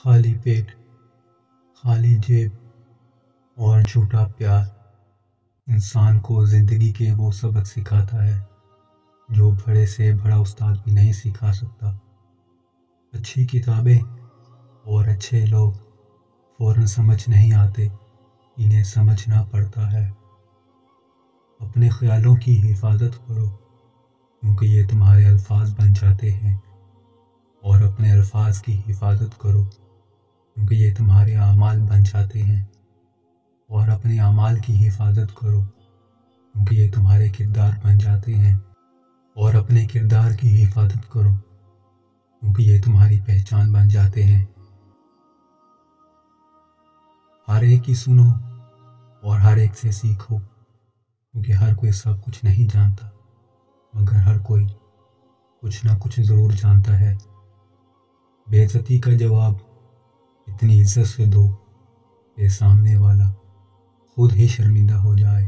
خالی پیٹ، خالی جیب اور جھوٹا پیار انسان کو زندگی کے وہ سبق سکھاتا ہے جو بڑے سے بڑا استاد بھی نہیں سکھا سکتا۔ اچھی کتابیں اور اچھے لوگ فوراً سمجھ نہیں آتے، انہیں سمجھنا پڑتا ہے۔ اپنے خیالوں کی حفاظت کرو کیونکہ یہ تمہارے الفاظ بن جاتے ہیں، اور اپنے الفاظ کی حفاظت کرو کیونکہ یہ تمہارے اعمال بن جاتے ہیں، اور اپنے اعمال کی حفاظت کرو کیونکہ یہ تمہارے کردار بن جاتے ہیں، اور اپنے کردار کی حفاظت کرو کیونکہ یہ تمہاری پہچان بن جاتے ہیں۔ ہر ایک کی سنو اور ہر ایک سے سیکھو کیونکہ ہر کوئی سب کچھ نہیں جانتا، مگر ہر کوئی کچھ نہ کچھ ضرور جانتا ہے۔ بے عزتی کا جواب اتنی عزت سے دو کہ سامنے والا خود ہی شرمندہ ہو جائے۔